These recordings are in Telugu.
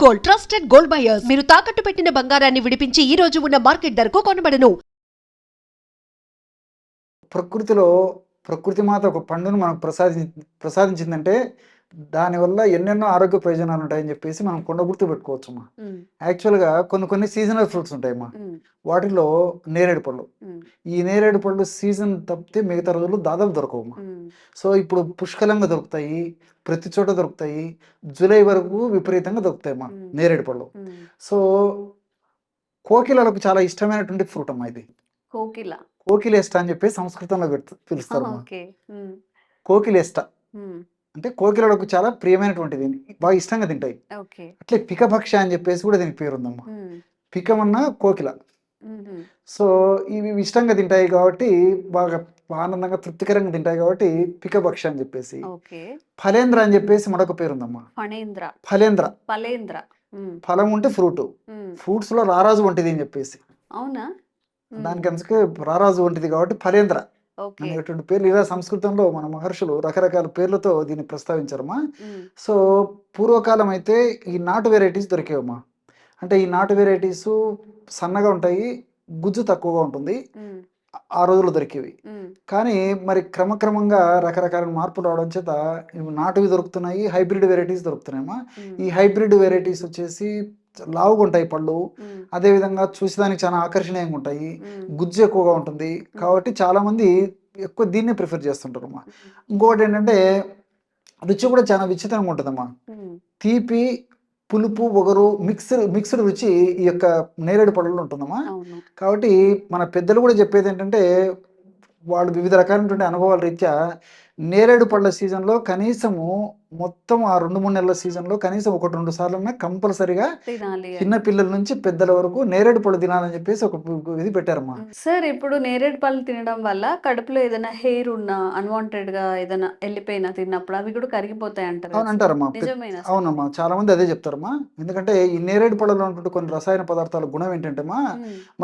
Gold, trusted gold buyers. మీరు తాకట్టు పెట్టిన బంగారాన్ని విడిపించి ఈ రోజు ఉన్న మార్కెట్ ధరకు కొనబడను. ప్రకృతిలో ప్రకృతి మాత ఒక పండును మనకు ప్రసాదించిందంటే దానివల్ల ఎన్నెన్నో ఆరోగ్య ప్రయోజనాలు ఉంటాయని చెప్పేసి మనం కొండ గుర్తు పెట్టుకోవచ్చమ్మా. యాక్చువల్గా కొన్ని సీజనల్ ఫ్రూట్స్ ఉంటాయమ్మా. వాటిలో నేరేడు పళ్ళు. ఈ నేరేడు పళ్ళు సీజన్ తప్పితే మిగతా రోజులు దాదాపు దొరకవమ్మా. సో ఇప్పుడు పుష్కలంగా దొరుకుతాయి, ప్రతి చోట దొరుకుతాయి. జూలై వరకు విపరీతంగా దొరుకుతాయమ్మా నేరేడు పళ్ళు. సో కోకిలలకు చాలా ఇష్టమైనటువంటి ఫ్రూట్ అమ్మా ఇది. కోకిలేష్ట అని చెప్పి సంస్కృతంలో పిలుస్తారు. కోకిలేష్ట అంటే కోకిలలకు చాలా ప్రియమైనటువంటిది, బాగా ఇష్టంగా తింటాయి. అట్లే పికభక్ష అని చెప్పేసి కూడా దీనికి పేరుందమ్మా. పికమన్న కోకిల. సో ఇవి ఇష్టంగా తింటాయి కాబట్టి, బాగా ఆనందంగా తృప్తికరంగా తింటాయి కాబట్టి పికభక్ష అని చెప్పేసి. ఫలేంద్ర అని చెప్పేసి మరొక పేరుందమ్మా. ఫలేంద్ర ఫలం ఉంటే ఫ్రూట్స్ లో రారాజు వంటిది అని చెప్పేసి. అవునా? దానికి అందుకే రారాజు వంటిది కాబట్టి ఫలేంద్ర అనేటువంటి పేర్లు ఇలా సంస్కృతంలో మన మహర్షులు రకరకాల పేర్లతో దీన్ని ప్రస్తావించారమ్మా. సో పూర్వకాలం అయితే ఈ నాటు వెరైటీస్ దొరికేవమ్మా. అంటే ఈ నాటు వెరైటీస్ సన్నగా ఉంటాయి, గుజ్జు తక్కువగా ఉంటుంది, ఆ రోజుల్లో దొరికేవి. కానీ మరి క్రమక్రమంగా రకరకాల మార్పులు రావడం చేత నాటువి దొరుకుతున్నాయి, హైబ్రిడ్ వెరైటీస్ దొరుకుతున్నాయమ్మా. ఈ హైబ్రిడ్ వెరైటీస్ వచ్చేసి లావుగా ఉంటాయి పళ్ళు, అదేవిధంగా చూసేదానికి చాలా ఆకర్షణీయంగా ఉంటాయి, గుజ్జు ఎక్కువగా ఉంటుంది. కాబట్టి చాలా మంది ఎక్కువ దీన్నే ప్రిఫర్ చేస్తుంటారు అమ్మా. ఇంకొకటి ఏంటంటే రుచి కూడా చాలా విచిత్రంగా ఉంటుందమ్మా. తీపి, పులుపు, ఒగరు మిక్స్డ్ రుచి ఈ యొక్క నేరేడు పళ్ళలో ఉంటుందమ్మా. కాబట్టి మన పెద్దలు కూడా చెప్పేది ఏంటంటే, వాళ్ళు వివిధ రకాలైనటువంటి అనుభవాల రీత్యా నేరేడు పళ్ళ సీజన్లో కనీసము మొత్తం ఆ 2-3 నెలల సీజన్లో కనీసం 1-2 సార్లు కంపల్సరిగా చిన్న పిల్లల నుంచి పెద్దల వరకు నేరేడు పళ్ళు తినాలని చెప్పేసి ఒక ఇది పెట్టారమ్మా. సార్, ఇప్పుడు నేరేడు పళ్ళు తినడం వల్ల కడుపులో ఏదైనా హెయిర్ ఉన్నా, అన్వాంటెడ్ గా ఏదైనా వెళ్ళిపోయినా తిన్నప్పుడు అవి కూడా కరిగిపోతాయి అంటారు. అవునంటారమ్మా. నిజమేనా? అవునమ్మా, చాలా మంది అదే చెప్తారమ్మా. ఎందుకంటే ఈ నేరేడు పళ్ళలో ఉన్నటువంటి కొన్ని రసాయన పదార్థాల గుణం ఏంటంటేమ్మా,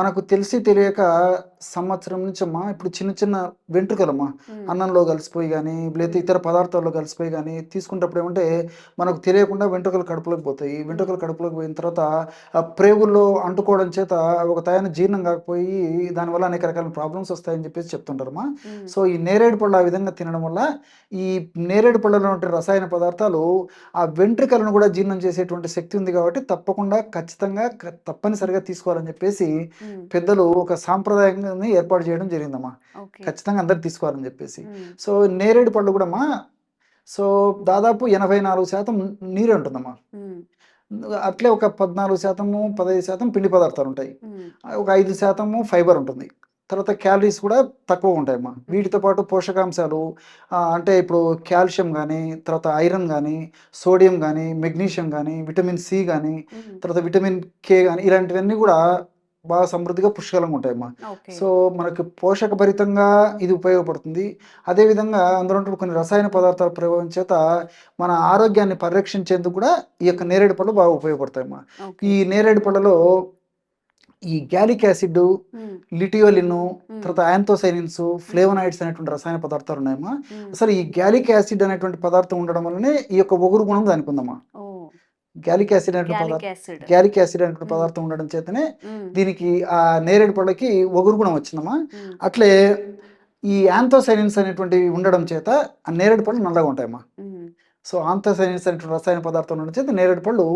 మనకు తెలిసి తెలియక సంవత్సరం నుంచి అమ్మా ఇప్పుడు చిన్న చిన్న వెంట్రుకలమ్మా అన్నంలో కలిసిపోయి కానీ లేదా ఇతర పదార్థాల్లో కలిసిపోయి కానీ తీసుకున్నప్పుడు ఏమంటే మనకు తెలియకుండా వెంట్రుకలు కడుపులోకి పోతాయి. వెంట్రుకలు కడుపులోకి పోయిన తర్వాత ఆ ప్రేగుల్లో అంటుకోవడం చేత ఒక తయారు జీర్ణం కాకపోయి దానివల్ల అనేక రకాల ప్రాబ్లమ్స్ వస్తాయని చెప్పేసి చెప్తుంటారమ్మా. సో ఈ నేరేడు పళ్ళు ఆ విధంగా తినడం వల్ల ఈ నేరేడు పళ్ళలో ఉండే రసాయన పదార్థాలు ఆ వెంట్రుకలను కూడా జీర్ణం చేసేటువంటి శక్తి ఉంది. కాబట్టి తప్పకుండా ఖచ్చితంగా తప్పనిసరిగా తీసుకోవాలని చెప్పేసి పెద్దలు ఒక సాంప్రదాయాన్ని ఏర్పాటు చేయడం జరిగిందమ్మా. ఖచ్చితంగా అందరు తీసుకోవాలని చెప్పేసి. సో నేరేడు పళ్ళు కూడా అమ్మా, సో దాదాపు 84% నీరే ఉంటుందమ్మా. అట్లే ఒక 14%, 15% పిండి పదార్థాలు ఉంటాయి, ఒక 5% ఫైబర్ ఉంటుంది. తర్వాత క్యాలరీస్ కూడా తక్కువ ఉంటాయమ్మా. వీటితో పాటు పోషకాంశాలు అంటే ఇప్పుడు కాల్షియం కానీ, తర్వాత ఐరన్ కానీ, సోడియం కానీ, మెగ్నీషియం కానీ, విటమిన్ సి కానీ, తర్వాత విటమిన్ కే కానీ, ఇలాంటివన్నీ కూడా బాగా సమృద్ధిగా పుష్కలంగా ఉంటాయమ్మా. సో మనకు పోషకభరితంగా ఇది ఉపయోగపడుతుంది. అదేవిధంగా అందులో కొన్ని రసాయన పదార్థాల ప్రభావం చేత మన ఆరోగ్యాన్ని పరిరక్షించేందుకు కూడా ఈ యొక్క నేరేడు పళ్ళు బాగా ఉపయోగపడతాయమ్మా. ఈ నేరేడు పళ్ళలో ఈ గ్యాలిక్ యాసిడ్, లిటియోలిన్, తర్వాత యాంథోసైనిన్స్, ఫ్లేవనాయిడ్స్ అనేటువంటి రసాయన పదార్థాలు ఉన్నాయమ్మా. అసలు ఈ గ్యాలిక్ యాసిడ్ అనేటువంటి పదార్థం ఉండడం వల్లనే ఈ యొక్క ఒగురు గుణం దానికి ఉందమ్మా. గ్యాలిక్ యాసిడ్ అనేటువంటి పదార్థం ఉండడం చేతనే దీనికి ఆ నేరేడు పళ్ళకి ఒగురు గుణం వచ్చిందమ్మా. అట్లే ఈ యాంథోసైనిన్స్ అనేటువంటివి ఉండడం చేత ఆ నేరేడు పళ్ళు నల్లగా ఉంటాయమ్మా. సో యాంథోసైనిన్స్ అనేటువంటి రసాయన పదార్థం ఉండడం చేత నేరేడు పళ్ళు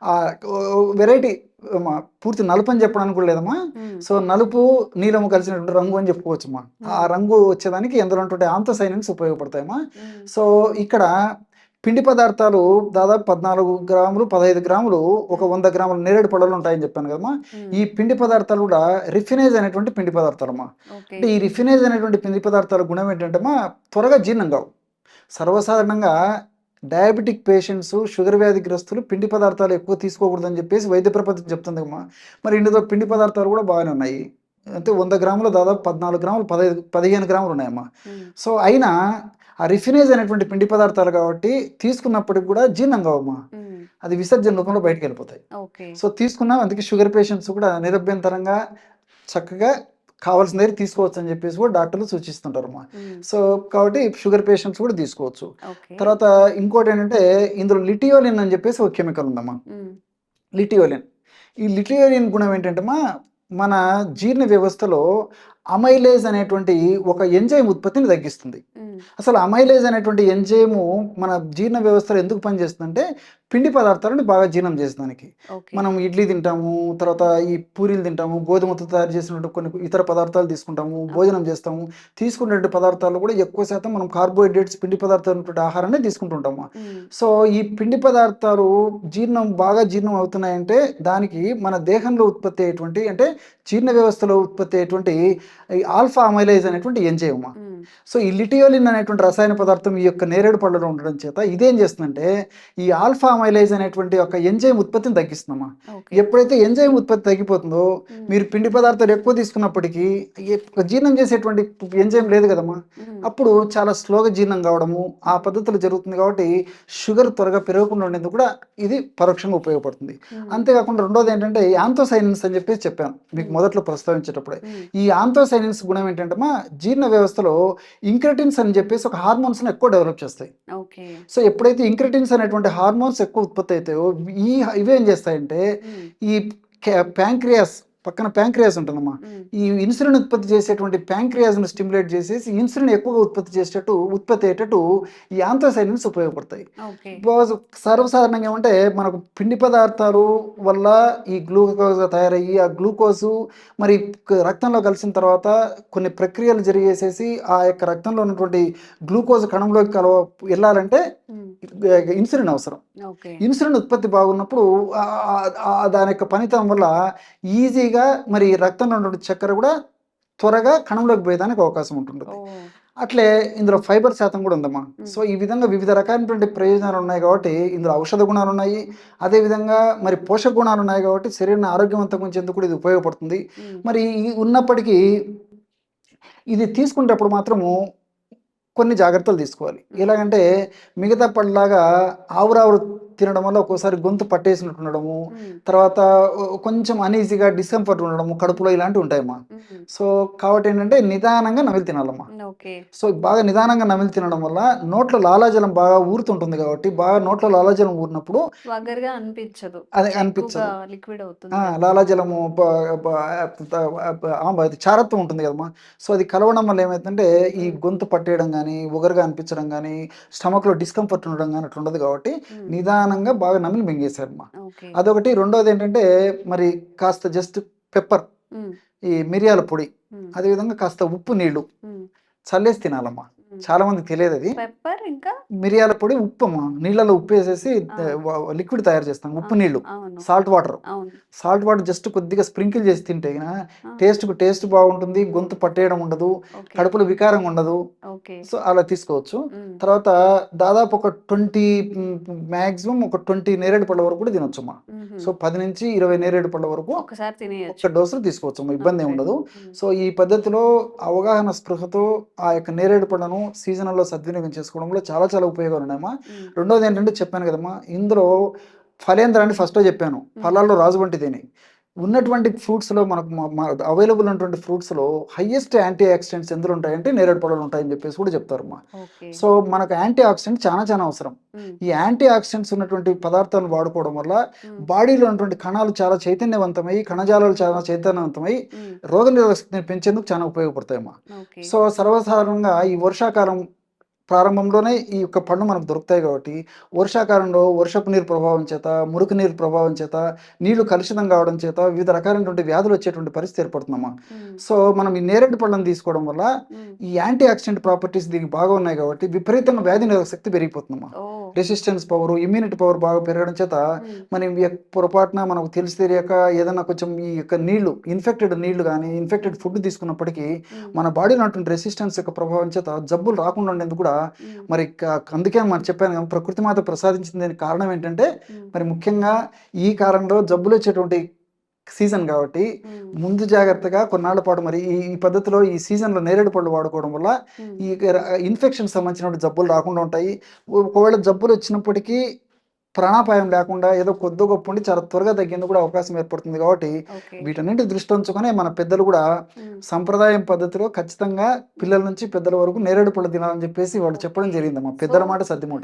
ఆ వెరైటీ పూర్తి నలుపు అని చెప్పడానికి కూడా లేదమ్మా. సో నలుపు, నీలము కలిసినటువంటి రంగు అని చెప్పుకోవచ్చమ్మా. ఆ రంగు వచ్చేదానికి ఎందులో ఉన్నటువంటి యాంథోసైనిన్స్ ఉపయోగపడతాయమ్మా. సో ఇక్కడ పిండి పదార్థాలు దాదాపు 14 గ్రాములు, 15 గ్రాములు ఒక 100 గ్రాముల నేరేడు పళ్ళలో ఉంటాయని చెప్పాను కదమ్మా. ఈ పిండి పదార్థాలు కూడా రిఫినేజ్ అనేటువంటి పిండి పదార్థాలమ్మా. అంటే ఈ రిఫినేజ్ అనేటువంటి పిండి పదార్థాల గుణం ఏంటంటే త్వరగా జీర్ణం కావు. సర్వసాధారణంగా డయాబెటిక్ పేషెంట్స్, షుగర్ వ్యాధిగ్రస్తులు పిండి పదార్థాలు ఎక్కువ తీసుకోకూడదని చెప్పేసి వైద్య ప్రపంచం చెప్తుంది అమ్మా. మరి ఇందులో పిండి పదార్థాలు కూడా బాగానే ఉన్నాయి. అంటే 100 గ్రాములు దాదాపు 14 గ్రాములు, 15 గ్రాములు ఉన్నాయమ్మా. సో అయినా ఆ రిఫినేజ్ అనేటువంటి పిండి పదార్థాలు కాబట్టి తీసుకున్నప్పటికి కూడా జీర్ణం కావమ్మా. అది విసర్జన రూపంలో బయటకు వెళ్ళిపోతాయి. సో తీసుకున్నాం. అందుకే షుగర్ పేషెంట్స్ కూడా నిరభ్యంతరంగా చక్కగా కావాల్సిన దగ్గర తీసుకోవచ్చు అని చెప్పేసి కూడా డాక్టర్లు సూచిస్తుంటారు అమ్మా. సో కాబట్టి షుగర్ పేషెంట్స్ కూడా తీసుకోవచ్చు. తర్వాత ఇంకోటి ఏంటంటే ఇందులో లిటియోలిన్ అని చెప్పేసి ఒక కెమికల్ ఉందమ్మా. లిటియోలిన్. ఈ లిటియోలిన్ గుణం ఏంటంటేమా, మన జీర్ణ వ్యవస్థలో అమైలేజ్ అనేటువంటి ఒక ఎంజైమ్ ఉత్పత్తిని తగ్గిస్తుంది. అసలు అమైలేజ్ అనేటువంటి ఎంజైము మన జీర్ణ వ్యవస్థలో ఎందుకు పనిచేస్తుందంటే, పిండి పదార్థాలను బాగా జీర్ణం చేసేదానికి. ఓకే. మనం ఇడ్లీ తింటాము, తర్వాత ఈ పూరీలు తింటాము, గోధుమతో తయారు చేసినటువంటి కొన్ని ఇతర పదార్థాలు తీసుకుంటాము, భోజనం చేస్తాము. తీసుకునేటువంటి పదార్థాల్లో కూడా ఎక్కువ శాతం మనం కార్బోహైడ్రేట్స్, పిండి పదార్థాలు ఉన్నటువంటి ఆహారాన్ని తీసుకుంటుంటాము. సో ఈ పిండి పదార్థాలు బాగా జీర్ణం అవుతున్నాయంటే, దానికి మన దేహంలో ఉత్పత్తి అయ్యేటువంటి, అంటే జీర్ణ వ్యవస్థలో ఉత్పత్తి అయ్యేటువంటి ఈ ఆల్ఫా అమైలేజ్ అనేటువంటి ఎంజైమ్. సో ఈ లిటియోలిన్ అనేటువంటి రసాయన పదార్థం ఈ యొక్క నేరేడు పళ్ళలో ఉండడం చేత ఇదేం చేస్తుందంటే, ఈ ఆల్ఫా అమైలేజ్ అనేటువంటి ఒక ఎంజైమ్ ఉత్పత్తిని తగ్గిస్తుందమ్మా. ఎప్పుడైతే ఎంజైమ్ ఉత్పత్తి తగ్గిపోతుందో, మీరు పిండి పదార్థాలు ఎక్కువ తీసుకున్నప్పటికీ జీర్ణం చేసేటువంటి ఎంజైమ్ లేదు కదమ్మా, అప్పుడు చాలా స్లోగా జీర్ణం కావడము ఆ పద్ధతిలో జరుగుతుంది. కాబట్టి షుగర్ త్వరగా పెరగకుండా ఉండేందుకు కూడా ఇది పరోక్షంగా ఉపయోగపడుతుంది. అంతేకాకుండా రెండోది ఏంటంటే యాంథోసైనిన్స్ అని చెప్పేసి చెప్పాను మీకు మొదట్లో ప్రస్తావించేటప్పుడే. ఈ యాంథోసైనిన్స్ గుణం ఏంటంటే మా జీర్ణ వ్యవస్థలో ఇంక్రెటిన్స్ అని చెప్పేసి ఒక హార్మోన్స్ ఎక్కువ డెవలప్ చేస్తాయి. సో ఎప్పుడైతే ఇంక్రెటిన్స్ అనేటువంటి హార్మోన్స్ ఎక్కువ ఉత్పత్తి అవుతాయో, ఇవేం చేస్తాయంటే, ఈ ప్యాంక్రియాస్ పక్కన ప్యాంక్రియాస్ ఉంటుందమ్మా, ఈ ఇన్సులిన్ ఉత్పత్తి చేసేటువంటి ప్యాంక్రియాస్ను స్టిమ్యులేట్ చేసేసి ఇన్సులిన్ ఎక్కువగా ఉత్పత్తి అయ్యేటట్టు ఈ యాంథోసైనిన్స్ ఉపయోగపడతాయి. సర్వసాధారణంగా ఏమంటే, మనకు పిండి పదార్థాలు వల్ల ఈ గ్లూకోజ్ తయారయ్యి, ఆ గ్లూకోజు మరి రక్తంలో కలిసిన తర్వాత కొన్ని ప్రక్రియలు జరిగేసేసి ఆ యొక్క రక్తంలో ఉన్నటువంటి గ్లూకోజ్ కణంలోకి వెళ్ళాలంటే ఇన్సులిన్ అవసరం. ఇన్సులిన్ ఉత్పత్తి బాగున్నప్పుడు దాని యొక్క పనితనం వల్ల ఈజీగా మరి రక్తంలో ఉన్న చక్కెర కూడా త్వరగా కణంలోకి పోయేదానికి అవకాశం ఉంటుంది. అట్లే ఇందులో ఫైబర్ శాతం కూడా ఉందమ్మా. సో ఈ విధంగా వివిధ రకాలైనటువంటి ప్రయోజనాలు ఉన్నాయి కాబట్టి ఇందులో ఔషధ గుణాలు ఉన్నాయి, అదేవిధంగా మరి పోషక గుణాలు ఉన్నాయి కాబట్టి శరీరాన్ని ఆరోగ్యవంతంగా ఉంచేందుకు కూడా ఇది ఉపయోగపడుతుంది. మరి ఉన్నప్పటికీ ఇది తీసుకునేటప్పుడు మాత్రము కొన్ని జాగ్రత్తలు తీసుకోవాలి. ఎలాగంటే, మిగతా పళ్ళలాగా ఆవురావురు తినడం వల్ల ఒక్కోసారి గొంతు పట్టేసినట్టు ఉండడము, తర్వాత కొంచెం అనీజీగా డిస్కంఫర్ట్ ఉండడము కడుపులో ఇలాంటివి ఉంటాయమ్మా. సో కాబట్టి ఏంటంటే నిదానంగా నమిలి తినాలమ్మా. సో బాగా నిదానంగా నమిలి తినడం వల్ల నోట్లో లాలాజలం బాగా ఊరుతుంటుంది కాబట్టి, బాగా నోట్లో లాలాజలం ఊరినప్పుడు అనిపించదు, అది అనిపించదు. లిక్విడ్ అవుతుంది. లాలాజలము అది చారత్వం ఉంటుంది కదమ్మా. సో అది కలవడం వల్ల ఏమైతుందంటే, ఈ గొంతు పట్టేయడం కానీ, ఉగరుగా అనిపించడం కానీ, స్టమక్లో డిస్కంఫర్ట్ ఉండడం కానీ అట్లా ఉండదు. కాబట్టి నిదానంగా బాగా నమిలి మింగేశారమ్మా. అదొకటి. రెండోది ఏంటంటే, మరి కాస్త జస్ట్ పెప్పర్, ఈ మిరియాల పొడి, అదేవిధంగా కాస్త ఉప్పు నీళ్లు చల్లేసి తినాలమ్మా. చాలా మందికి తెలియదు అది. పెప్పర్ ఇంకా మిరియాల పొడి, ఉప్పు అమ్మా. నీళ్ళలో ఉప్పు వేసేసి లిక్విడ్ తయారు చేస్తాం, ఉప్పు నీళ్లు, సాల్ట్ వాటర్ జస్ట్ కొద్దిగా స్ప్రింకిల్ చేసి తింటే టేస్ట్ బాగుంటుంది, గొంతు పట్టేయడం ఉండదు, కడుపులో వికారంగా ఉండదు. సో అలా తీసుకోవచ్చు. తర్వాత దాదాపు ఒక 20 నేరేడు పళ్ళ వరకు కూడా తినొచ్చు అమ్మా. సో 10 నుంచి 20 నేరేడు పళ్ళ వరకు ఒక డోసులు తీసుకోవచ్చు అమ్మా, ఇబ్బంది ఏమి ఉండదు. సో ఈ పద్ధతిలో అవగాహన స్పృహతో ఆ యొక్క నేరేడు పళ్ళను సీజనల్లో సద్వినియోగం చేసుకోవడంలో చాలా చాలా ఉపయోగాలు ఉన్నాయమ్మా. రెండోది ఏంటంటే, చెప్పాను కదమ్మా, ఇందులో ఫలేంద్రాన్ని ఫస్ట్లో చెప్పాను, ఫలాల్లో రాజు వంటిదేని ఉన్నటువంటి ఫ్రూట్స్లో మనకు అవైలబుల్ ఉన్నటువంటి ఫ్రూట్స్లో హైయెస్ట్ యాంటీ ఆక్సిడెంట్స్ ఎందులో ఉంటాయంటే నేరేడు పళ్ళలో ఉంటాయని చెప్పేసి కూడా చెప్తారమ్మా. సో మనకు యాంటీ ఆక్సిడెంట్ చాలా అవసరం. ఈ యాంటీ ఆక్సిడెంట్స్ ఉన్నటువంటి పదార్థాలను వాడుకోవడం వల్ల బాడీలో ఉన్నటువంటి కణాలు చాలా చైతన్యవంతమై, కణజాలాలు చాలా చైతన్యవంతమై రోగనిరోధక శక్తిని పెంచేందుకు చాలా ఉపయోగపడతాయమ్మా. సో సర్వసాధారణంగా ఈ వర్షాకాలం ప్రారంభంలోనే ఈ యొక్క పండు మనకు దొరుకుతాయి కాబట్టి, వర్షాకాలంలో వర్షపు నీరు ప్రభావం చేత, మురికి నీరు ప్రభావం చేత, నీళ్లు కలుషితం కావడం చేత వివిధ రకాలైనటువంటి వ్యాధులు వచ్చేటువంటి పరిస్థితి ఏర్పడుతుందమ్మా. సో మనం ఈ నేరేడు పళ్ళను తీసుకోవడం వల్ల ఈ యాంటీ ఆక్సిడెంట్ ప్రాపర్టీస్ దీనికి బాగా ఉన్నాయి కాబట్టి విపరీతంగా వ్యాధి నిరోధక శక్తి పెరిగిపోతుందమ్మా. రెసిస్టెన్స్ పవర్, ఇమ్యూనిటీ పవర్ బాగా పెరగడం చేత మనం పొరపాటున మనకు తెలియక ఏదైనా కొంచెం ఈ యొక్క నీళ్లు, ఇన్ఫెక్టెడ్ నీళ్లు కానీ, ఇన్ఫెక్టెడ్ ఫుడ్ తీసుకున్నప్పటికీ మన బాడీలో ఉన్నటువంటి రెసిస్టెన్స్ యొక్క ప్రభావం చేత జబ్బులు రాకుండా ఉండేందుకు కూడా మరి అందుకే మనం చెప్పాను, ప్రకృతి మాత ప్రసాదించిన దానికి కారణం ఏంటంటే, మరి ముఖ్యంగా ఈ కాలంలో జబ్బులు వచ్చేటువంటి సీజన్ కాబట్టి ముందు జాగ్రత్తగా కొన్నాళ్ల పాటు మరి ఈ పద్ధతిలో ఈ సీజన్లో నేరేడు పళ్ళు వాడుకోవడం వల్ల ఈ ఇన్ఫెక్షన్ సంబంధించిన జబ్బులు రాకుండా ఉంటాయి. ఒకవేళ జబ్బులు వచ్చినప్పటికీ ప్రాణాపాయం లేకుండా ఏదో కొద్ది గొప్ప ఉండి చాలా త్వరగా తగ్గేందుకు కూడా అవకాశం ఏర్పడుతుంది. కాబట్టి వీటన్నింటి దృష్టి ఉంచుకొని మన పెద్దలు కూడా సంప్రదాయం పద్ధతిలో ఖచ్చితంగా పిల్లల నుంచి పెద్దల వరకు నేరేడు పళ్ళు తినాలని చెప్పేసి వాళ్ళు చెప్పడం జరిగిందమ్మా. పెద్దల మాట సద్దిమూట.